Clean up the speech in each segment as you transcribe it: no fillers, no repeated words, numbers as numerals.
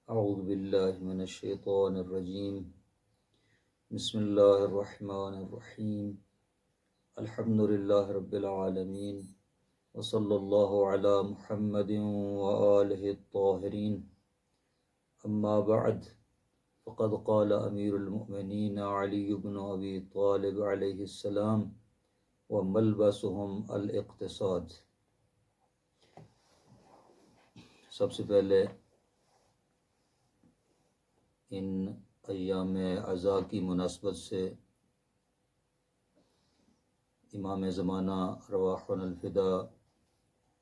اعوذ باللہ من الشیطان الرجیم بسم اللہ الرحمن الرحیم الحمد للہ رب العالمین وصلی اللہ علی محمد وآلہ الطاہرین اما بعد فقد قال امیر المؤمنین علی بن ابی طالب علیہ السلام وملبسهم الاقتصاد۔ سب سے پہلے ان ایام عزا کی مناسبت سے امام زمانہ رواحنا الفدا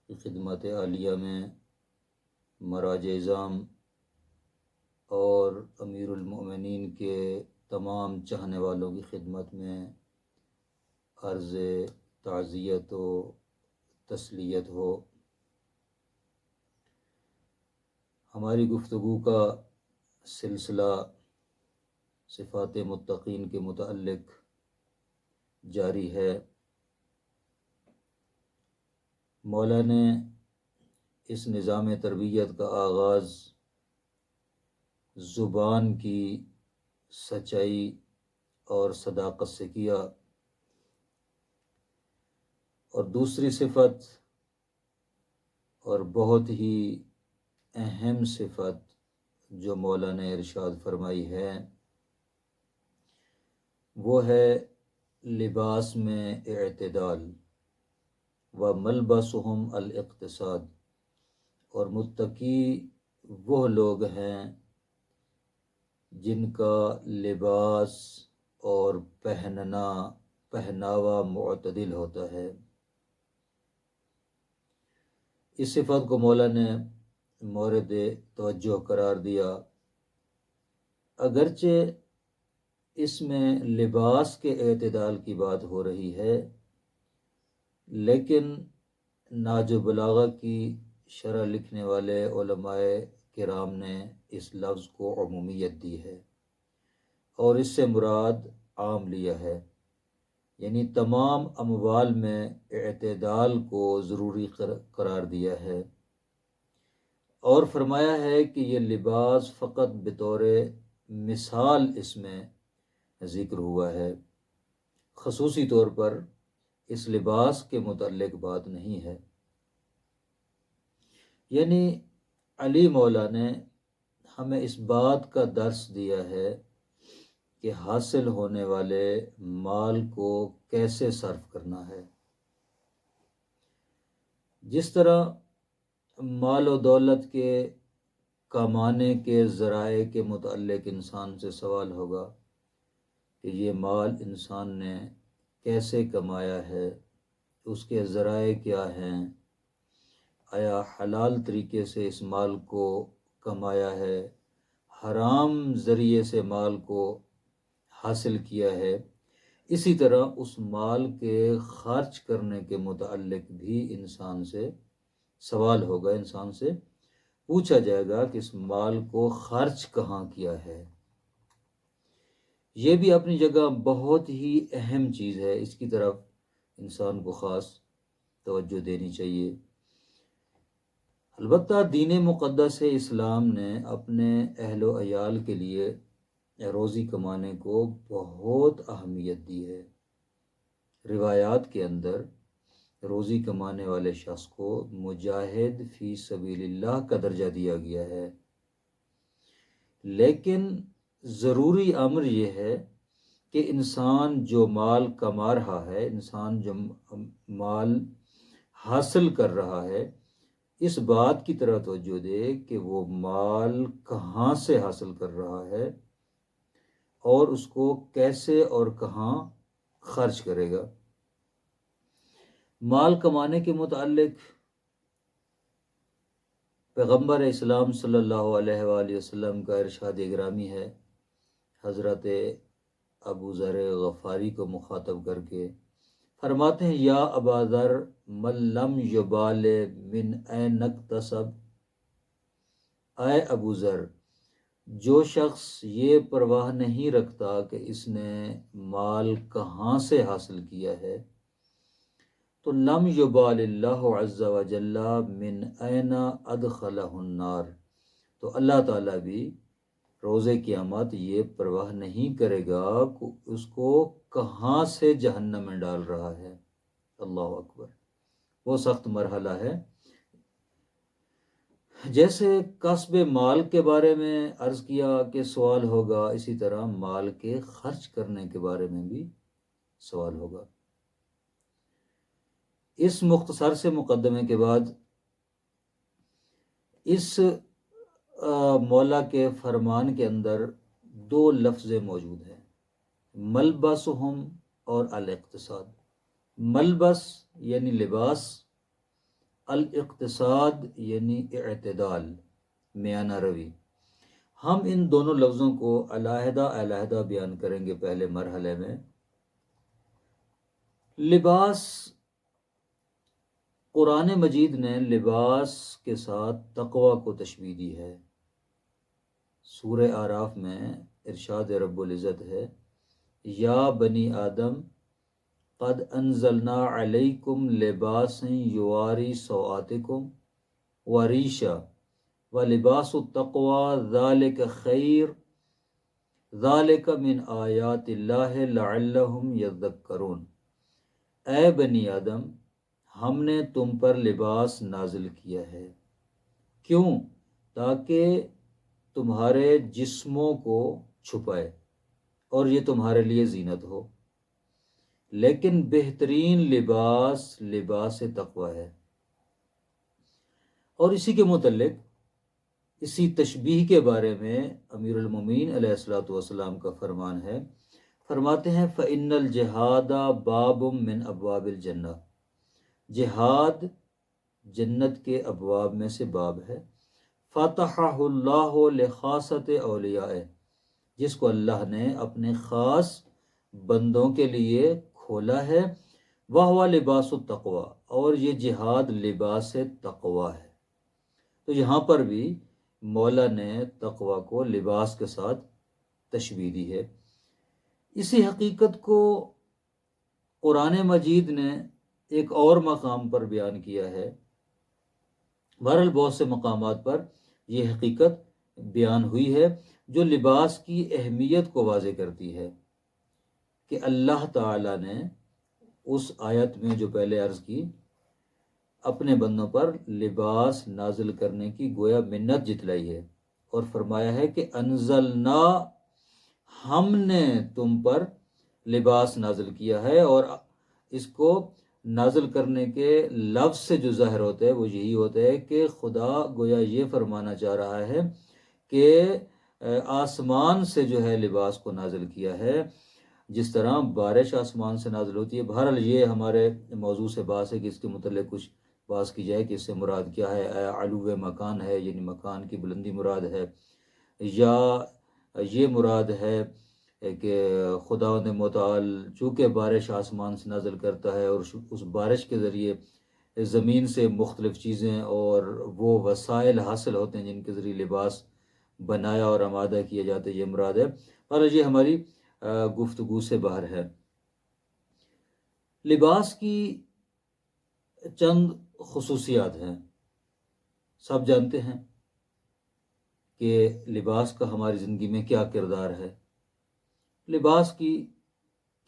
کی خدمت عالیہ میں مراج اعظام اور امیر المؤمنین کے تمام چاہنے والوں کی خدمت میں عرض تعزیت و تسلیت ہو۔ ہماری گفتگو کا سلسلہ صفات متقین کے متعلق جاری ہے۔ مولا نے اس نظام تربیت کا آغاز زبان کی سچائی اور صداقت سے کیا، اور دوسری صفت اور بہت ہی اہم صفت جو مولا نے ارشاد فرمائی ہے وہ ہے لباس میں اعتدال، و ملبسہم الاقتصاد، اور متقی وہ لوگ ہیں جن کا لباس اور پہناوا معتدل ہوتا ہے۔ اس صفت کو مولا نے مورد توجہ قرار دیا، اگرچہ اس میں لباس کے اعتدال کی بات ہو رہی ہے، لیکن نہج بلاغہ کی شرح لکھنے والے علماء کرام نے اس لفظ کو عمومیت دی ہے اور اس سے مراد عام لیا ہے، یعنی تمام اموال میں اعتدال کو ضروری قرار دیا ہے، اور فرمایا ہے کہ یہ لباس فقط بطور مثال اس میں ذکر ہوا ہے، خصوصی طور پر اس لباس کے متعلق بات نہیں ہے۔ یعنی علی مولا نے ہمیں اس بات کا درس دیا ہے کہ حاصل ہونے والے مال کو کیسے صرف کرنا ہے۔ جس طرح مال و دولت کے کمانے کے ذرائع کے متعلق انسان سے سوال ہوگا کہ یہ مال انسان نے کیسے کمایا ہے، اس کے ذرائع کیا ہیں، آیا حلال طریقے سے اس مال کو کمایا ہے، حرام ذریعے سے مال کو حاصل کیا ہے۔ اسی طرح اس مال کے خرچ کرنے کے متعلق بھی انسان سے سوال ہوگا، انسان سے پوچھا جائے گا کہ اس مال کو خرچ کہاں کیا ہے۔ یہ بھی اپنی جگہ بہت ہی اہم چیز ہے، اس کی طرف انسان کو خاص توجہ دینی چاہیے۔ البتہ دین مقدس اسلام نے اپنے اہل و عیال کے لیے روزی کمانے کو بہت اہمیت دی ہے۔ روایات کے اندر روزی کمانے والے شخص کو مجاہد فی سبیل اللہ کا درجہ دیا گیا ہے، لیکن ضروری امر یہ ہے کہ انسان جو مال کما رہا ہے، انسان جو مال حاصل کر رہا ہے، اس بات کی طرح توجہ دے کہ وہ مال کہاں سے حاصل کر رہا ہے اور اس کو کیسے اور کہاں خرچ کرے گا۔ مال کمانے کے متعلق پیغمبر اسلام صلی اللہ علیہ وآلہ وسلم کا ارشاد گرامی ہے، حضرت ابو ذر غفاری کو مخاطب کر کے فرماتے ہیں، یا ابا ذر من لم یبال من این اکتسب، اے ابو ذر جو شخص یہ پرواہ نہیں رکھتا کہ اس نے مال کہاں سے حاصل کیا ہے، تو لم یبال اللہ عز وجل من این ادخلہ النار، تو اللہ تعالیٰ بھی روز قیامت یہ پرواہ نہیں کرے گا کہ اس کو کہاں سے جہنم میں ڈال رہا ہے۔ اللہ اکبر، وہ سخت مرحلہ ہے۔ جیسے کسب مال کے بارے میں عرض کیا کہ سوال ہوگا، اسی طرح مال کے خرچ کرنے کے بارے میں بھی سوال ہوگا۔ اس مختصر سے مقدمے کے بعد اس مولا کے فرمان کے اندر دو لفظ موجود ہیں، ملبسہم اور الاقتصاد۔ ملبس یعنی لباس، الاقتصاد یعنی اعتدال، میانہ روی۔ ہم ان دونوں لفظوں کو علیحدہ علیحدہ بیان کریں گے پہلے مرحلے میں۔ لباس، قرآن مجید نے لباس کے ساتھ تقوی کو تشبیہ دی ہے۔ سورہ اعراف میں ارشاد رب العزت ہے، یا بنی آدم قد انزلنا علیکم لباسا یواری سوآتکم وریشا ولباس التقوی ذالک خیر ذالک من آیات اللہ لعلہم یذکرون۔ اے بنی آدم، ہم نے تم پر لباس نازل کیا ہے، کیوں؟ تاکہ تمہارے جسموں کو چھپائے اور یہ تمہارے لیے زینت ہو، لیکن بہترین لباس لباس تقوی ہے۔ اور اسی کے متعلق اسی تشبیہ کے بارے میں امیر المومنین علیہ الصلوۃ والسلام کا فرمان ہے، فرماتے ہیں فإن الجہاد باب من ابواب الجنہ، جہاد جنت کے ابواب میں سے باب ہے، فتحہ اللہ لخاصۃ اولیائہ، جس کو اللہ نے اپنے خاص بندوں کے لیے کھولا ہے، وہو لباس التقوی، اور یہ جہاد لباس تقوی ہے۔ تو یہاں پر بھی مولا نے تقوی کو لباس کے ساتھ تشبیہ دی ہے۔ اسی حقیقت کو قرآن مجید نے ایک اور مقام پر بیان کیا ہے۔ بہرحال بہت سے مقامات پر یہ حقیقت بیان ہوئی ہے جو لباس کی اہمیت کو واضح کرتی ہے، کہ اللہ تعالیٰ نے اس آیت میں جو پہلے عرض کی، اپنے بندوں پر لباس نازل کرنے کی گویا منت جتلائی ہے، اور فرمایا ہے کہ انزلنا، ہم نے تم پر لباس نازل کیا ہے۔ اور اس کو نازل کرنے کے لفظ سے جو ظاہر ہوتا ہے وہ یہی ہوتا ہے کہ خدا گویا یہ فرمانا چاہ رہا ہے کہ آسمان سے جو ہے لباس کو نازل کیا ہے، جس طرح بارش آسمان سے نازل ہوتی ہے۔ بہرحال یہ ہمارے موضوع سے بحث ہے کہ اس کے متعلق کچھ بحث کی جائے کہ اس سے مراد کیا ہے، علو مکان ہے یعنی مکان کی بلندی مراد ہے، یا یہ مراد ہے کہ خداوند متعال چونکہ بارش آسمان سے نازل کرتا ہے اور اس بارش کے ذریعے زمین سے مختلف چیزیں اور وہ وسائل حاصل ہوتے ہیں جن کے ذریعے لباس بنایا اور آمادہ کیا جاتا ہے، یہ مراد ہے۔ اور یہ ہماری گفتگو سے باہر ہے۔ لباس کی چند خصوصیات ہیں، سب جانتے ہیں کہ لباس کا ہماری زندگی میں کیا کردار ہے۔ لباس کی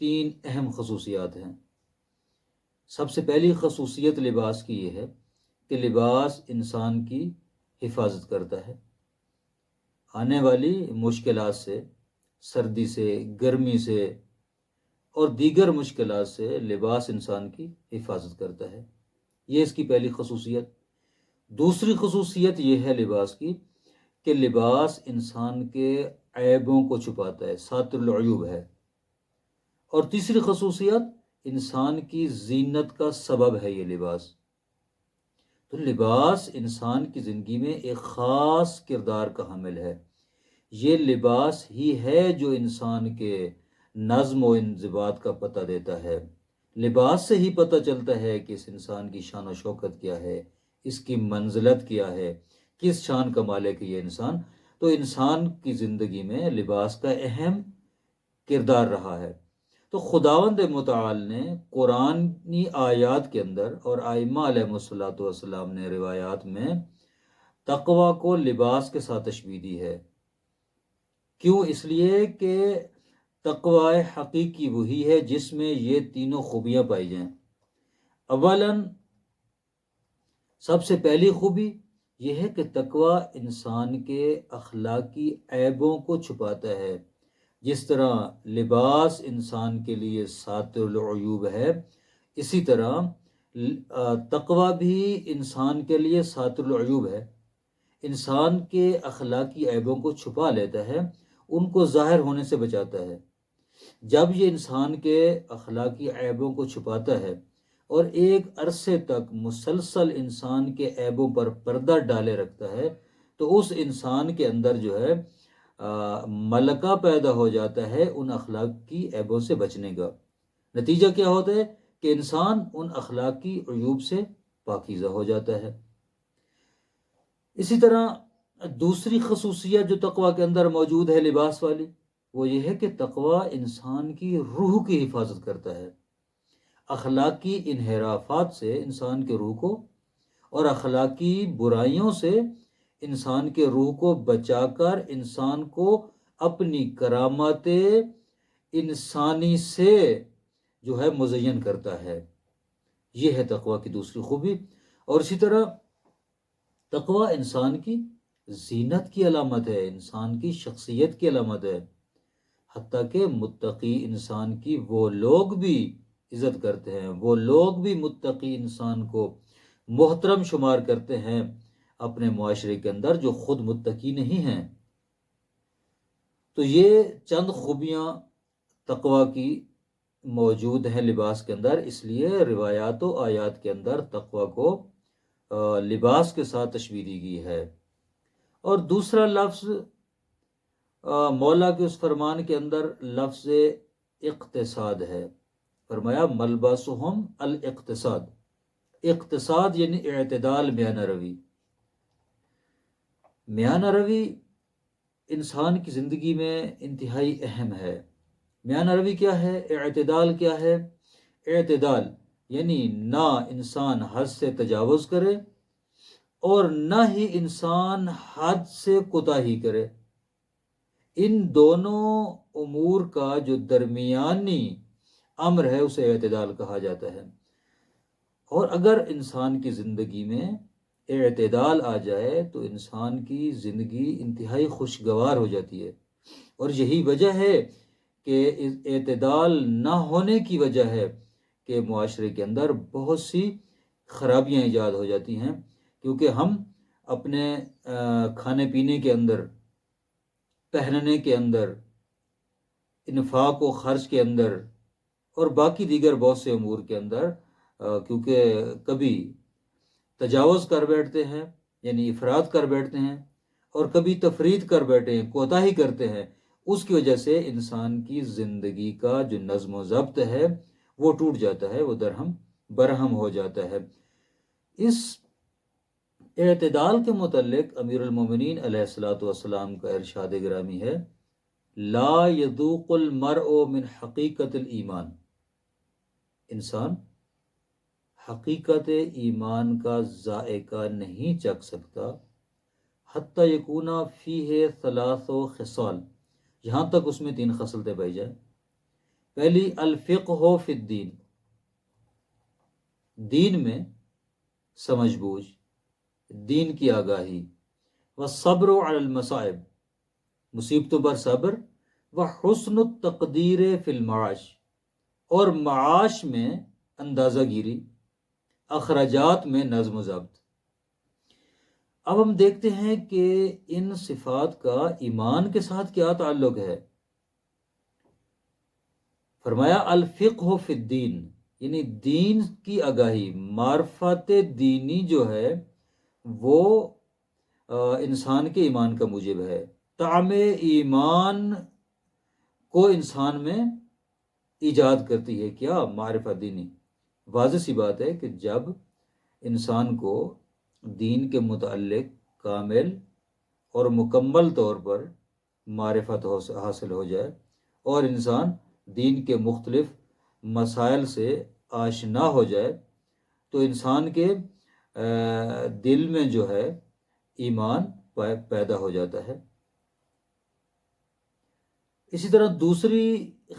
3 اہم خصوصیات ہیں۔ سب سے پہلی خصوصیت لباس کی یہ ہے کہ لباس انسان کی حفاظت کرتا ہے، آنے والی مشکلات سے، سردی سے، گرمی سے اور دیگر مشکلات سے لباس انسان کی حفاظت کرتا ہے، یہ اس کی پہلی خصوصیت۔ دوسری خصوصیت یہ ہے لباس کی کہ لباس انسان کے عیبوں کو چھپاتا ہے، ساتر العیوب ہے۔ اور تیسری خصوصیت انسان کی زینت کا سبب ہے یہ لباس۔ تو لباس انسان کی زندگی میں ایک خاص کردار کا حامل ہے۔ یہ لباس ہی ہے جو انسان کے نظم و انضباط کا پتہ دیتا ہے۔ لباس سے ہی پتہ چلتا ہے کہ اس انسان کی شان و شوکت کیا ہے، اس کی منزلت کیا ہے، کس شان کا مالک ہے یہ انسان۔ تو انسان کی زندگی میں لباس کا اہم کردار رہا ہے۔ تو خداوند متعال نے قرآنی آیات کے اندر اور ائمہ علیہ الصلوۃ والسلام نے روایات میں تقوی کو لباس کے ساتھ تشبیہ دی ہے۔ کیوں؟ اس لیے کہ تقوی حقیقی وہی ہے جس میں یہ تینوں خوبیاں پائی جائیں۔ اولاً سب سے پہلی خوبی یہ ہے کہ تقوی انسان کے اخلاقی عیبوں کو چھپاتا ہے۔ جس طرح لباس انسان کے لیے ساتر العیوب ہے، اسی طرح تقوی بھی انسان کے لیے ساتر العیوب ہے۔ انسان کے اخلاقی عیبوں کو چھپا لیتا ہے، ان کو ظاہر ہونے سے بچاتا ہے۔ جب یہ انسان کے اخلاقی عیبوں کو چھپاتا ہے اور ایک عرصے تک مسلسل انسان کے عیبوں پر پردہ ڈالے رکھتا ہے، تو اس انسان کے اندر جو ہے ملکہ پیدا ہو جاتا ہے ان اخلاقی عیبوں سے بچنے کا۔ نتیجہ کیا ہوتا ہے کہ انسان ان اخلاقی عیوب سے پاکیزہ ہو جاتا ہے۔ اسی طرح دوسری خصوصیت جو تقوی کے اندر موجود ہے لباس والی، وہ یہ ہے کہ تقوی انسان کی روح کی حفاظت کرتا ہے۔ اخلاقی انحرافات سے انسان کے روح کو اور اخلاقی برائیوں سے انسان کے روح کو بچا کر انسان کو اپنی کرامات انسانی سے جو ہے مزین کرتا ہے۔ یہ ہے تقوی کی دوسری خوبی۔ اور اسی طرح تقوی انسان کی زینت کی علامت ہے، انسان کی شخصیت کی علامت ہے۔ حتیٰ کہ متقی انسان کی وہ لوگ بھی عزت کرتے ہیں، وہ لوگ بھی متقی انسان کو محترم شمار کرتے ہیں اپنے معاشرے کے اندر جو خود متقی نہیں ہیں۔ تو یہ چند خوبیاں تقوی کی موجود ہیں لباس کے اندر، اس لیے روایات و آیات کے اندر تقوی کو لباس کے ساتھ تشبیہ دی گئی ہے۔ اور دوسرا لفظ مولا کے اس فرمان کے اندر لفظ اقتصاد ہے۔ فرمایا ملبسہم الاقتصاد۔ اقتصاد یعنی اعتدال، میانہ روی۔ میانہ روی انسان کی زندگی میں انتہائی اہم ہے۔ میانہ روی کیا ہے؟ اعتدال کیا ہے؟ اعتدال یعنی نہ انسان حد سے تجاوز کرے اور نہ ہی انسان حد سے کوتاہی کرے۔ ان دونوں امور کا جو درمیانی امر ہے اسے اعتدال کہا جاتا ہے۔ اور اگر انسان کی زندگی میں اعتدال آ جائے تو انسان کی زندگی انتہائی خوشگوار ہو جاتی ہے۔ اور یہی وجہ ہے کہ اعتدال نہ ہونے کی وجہ ہے کہ معاشرے کے اندر بہت سی خرابیاں ایجاد ہو جاتی ہیں، کیونکہ ہم اپنے کھانے پینے کے اندر، پہننے کے اندر، انفاق و خرچ کے اندر اور باقی دیگر بہت سے امور کے اندر کیونکہ کبھی تجاوز کر بیٹھتے ہیں یعنی افراط کر بیٹھتے ہیں اور کبھی تفرید کر بیٹھے ہیں، کوتاہی کرتے ہیں، اس کی وجہ سے انسان کی زندگی کا جو نظم و ضبط ہے وہ ٹوٹ جاتا ہے، وہ درہم برہم ہو جاتا ہے۔ اس اعتدال کے متعلق امیر المومنین علیہ الصلوۃ والسلام کا ارشاد گرامی ہے، لا یذوق المرء من حقیقت الایمان۔ انسان حقیقت ایمان کا ذائقہ نہیں چکھ سکتا حتی یکون فیہ ثلاث خصال، یہاں تک اس میں 3 خصلتیں پائی جائیں۔ پہلی الفقہ فی الدین، دین میں سمجھ بوجھ، دین کی آگاہی، والصبر علی المصائب، مصیبتوں پر صبر، وحسن التقدیر فی المعاش، اور معاش میں اندازہ گیری، اخراجات میں نظم و ضبط۔ اب ہم دیکھتے ہیں کہ ان صفات کا ایمان کے ساتھ کیا تعلق ہے۔ فرمایا الفقہ فی الدین، یعنی دین کی آگاہی، معرفت دینی جو ہے وہ انسان کے ایمان کا موجب ہے۔ طعم ایمان کو انسان میں ایجاد کرتی ہے کیا؟ معرفت دینی۔ واضح سی بات ہے کہ جب انسان کو دین کے متعلق کامل اور مکمل طور پر معرفت حاصل ہو جائے اور انسان دین کے مختلف مسائل سے آشنا ہو جائے تو انسان کے دل میں جو ہے ایمان پیدا ہو جاتا ہے۔ اسی طرح دوسری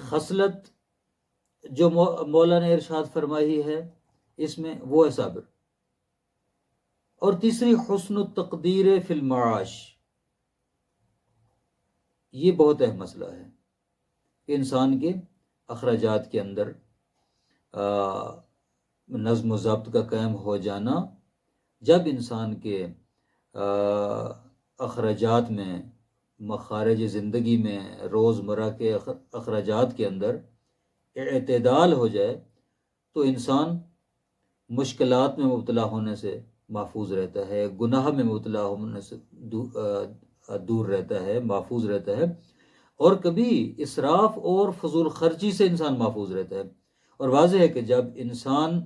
خصلت جو مولا نے ارشاد فرمائی ہے اس میں وہ ہے صبر، اور تیسری حسن التقدیر فی المعاش۔ یہ بہت اہم مسئلہ ہے کہ انسان کے اخراجات کے اندر نظم و ضبط کا قائم ہو جانا۔ جب انسان کے اخراجات میں، مخارج زندگی میں، روزمرہ کے اخراجات کے اندر اعتدال ہو جائے تو انسان مشکلات میں مبتلا ہونے سے محفوظ رہتا ہے، گناہ میں مبتلا ہونے سے دور رہتا ہے، محفوظ رہتا ہے، اور کبھی اسراف اور فضول خرچی سے انسان محفوظ رہتا ہے۔ اور واضح ہے کہ جب انسان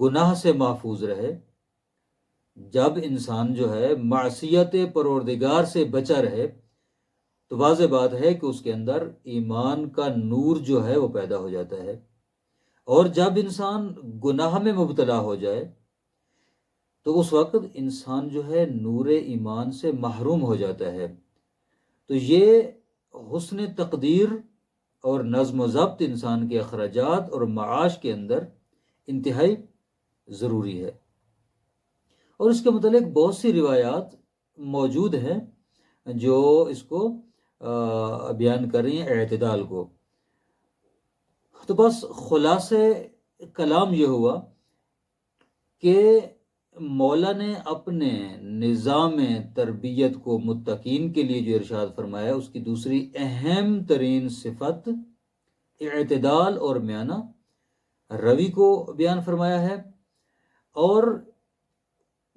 گناہ سے محفوظ رہے، جب انسان جو ہے معصیت پروردگار سے بچا رہے، تو واضح بات ہے کہ اس کے اندر ایمان کا نور جو ہے وہ پیدا ہو جاتا ہے۔ اور جب انسان گناہ میں مبتلا ہو جائے تو اس وقت انسان جو ہے نور ایمان سے محروم ہو جاتا ہے۔ تو یہ حسن تقدیر اور نظم و ضبط انسان کے اخراجات اور معاش کے اندر انتہائی ضروری ہے۔ اور اس کے متعلق بہت سی روایات موجود ہیں جو اس کو بیان کر رہی ہیں، اعتدال کو۔ تو بس خلاصے کلام یہ ہوا کہ مولا نے اپنے نظام تربیت کو متقین کے لیے جو ارشاد فرمایا، اس کی دوسری اہم ترین صفت اعتدال اور میانہ روی کو بیان فرمایا ہے۔ اور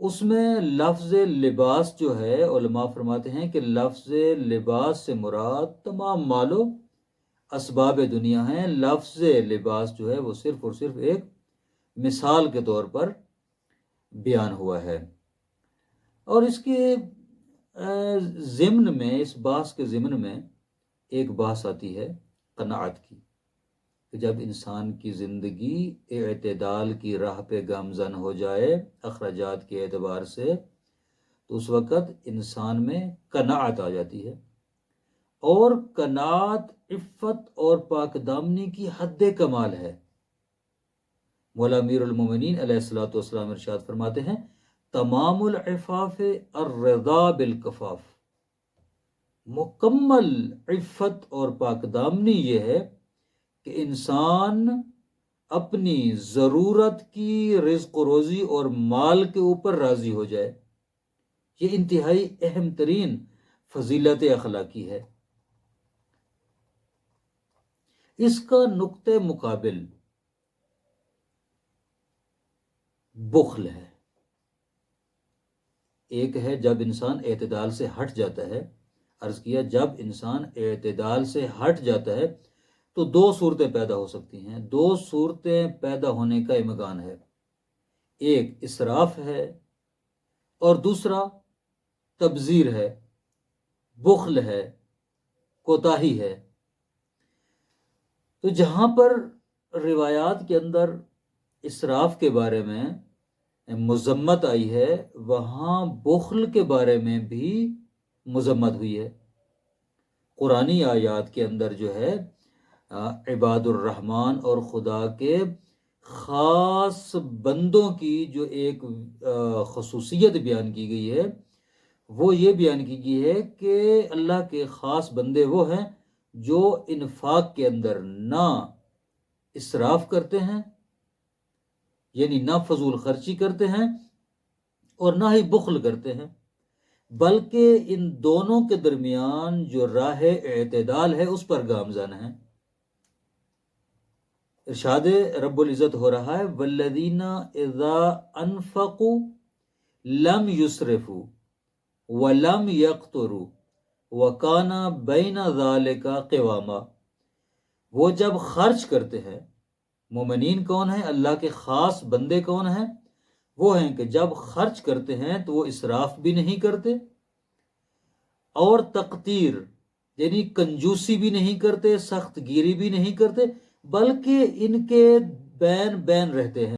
اس میں لفظ لباس جو ہے، علماء فرماتے ہیں کہ لفظ لباس سے مراد تمام مال و اسباب دنیا ہیں۔ لفظ لباس جو ہے وہ صرف اور صرف ایک مثال کے طور پر بیان ہوا ہے۔ اور اس کے ضمن میں، اس بحث کے ضمن میں ایک بحث آتی ہے قناعت کی، کہ جب انسان کی زندگی اعتدال کی راہ پہ گامزن ہو جائے اخراجات کے اعتبار سے، تو اس وقت انسان میں قناعت آ جاتی ہے۔ اور قناعت عفت اور پاک دامنی کی حد کمال ہے۔ مولا امیر المومنین علیہ الصلوۃ والسلام ارشاد فرماتے ہیں، تمام العفاف الرضا بالکفاف۔ مکمل عفت اور پاک دامنی یہ ہے کہ انسان اپنی ضرورت کی رزق و روزی اور مال کے اوپر راضی ہو جائے۔ یہ انتہائی اہم ترین فضیلت اخلاقی ہے۔ اس کا نقطہ مقابل بخل ہے۔ ایک ہے جب انسان اعتدال سے ہٹ جاتا ہے، عرض کیا جب انسان اعتدال سے ہٹ جاتا ہے تو دو صورتیں پیدا ہو سکتی ہیں، دو صورتیں پیدا ہونے کا امکان ہے۔ ایک اسراف ہے اور دوسرا تبذیر ہے، بخل ہے، کوتاہی ہے۔ تو جہاں پر روایات کے اندر اسراف کے بارے میں مذمت آئی ہے، وہاں بخل کے بارے میں بھی مذمت ہوئی ہے۔ قرآنی آیات کے اندر جو ہے عباد الرحمن اور خدا کے خاص بندوں کی جو ایک خصوصیت بیان کی گئی ہے، وہ یہ بیان کی گئی ہے کہ اللہ کے خاص بندے وہ ہیں جو انفاق کے اندر نہ اسراف کرتے ہیں، یعنی نہ فضول خرچی کرتے ہیں اور نہ ہی بخل کرتے ہیں، بلکہ ان دونوں کے درمیان جو راہ اعتدال ہے اس پر گامزن ہیں۔ ارشاد رب العزت ہو رہا ہے، والذین اذا انفقوا لم یسرفوا ولم یقتروا وکان بین ذلک قواما۔ وہ جب خرچ کرتے ہیں، مومنین کون ہیں؟ اللہ کے خاص بندے کون ہیں؟ وہ ہیں کہ جب خرچ کرتے ہیں تو وہ اسراف بھی نہیں کرتے اور تقتیر یعنی کنجوسی بھی نہیں کرتے، سخت گیری بھی نہیں کرتے، بلکہ ان کے بین بین رہتے ہیں۔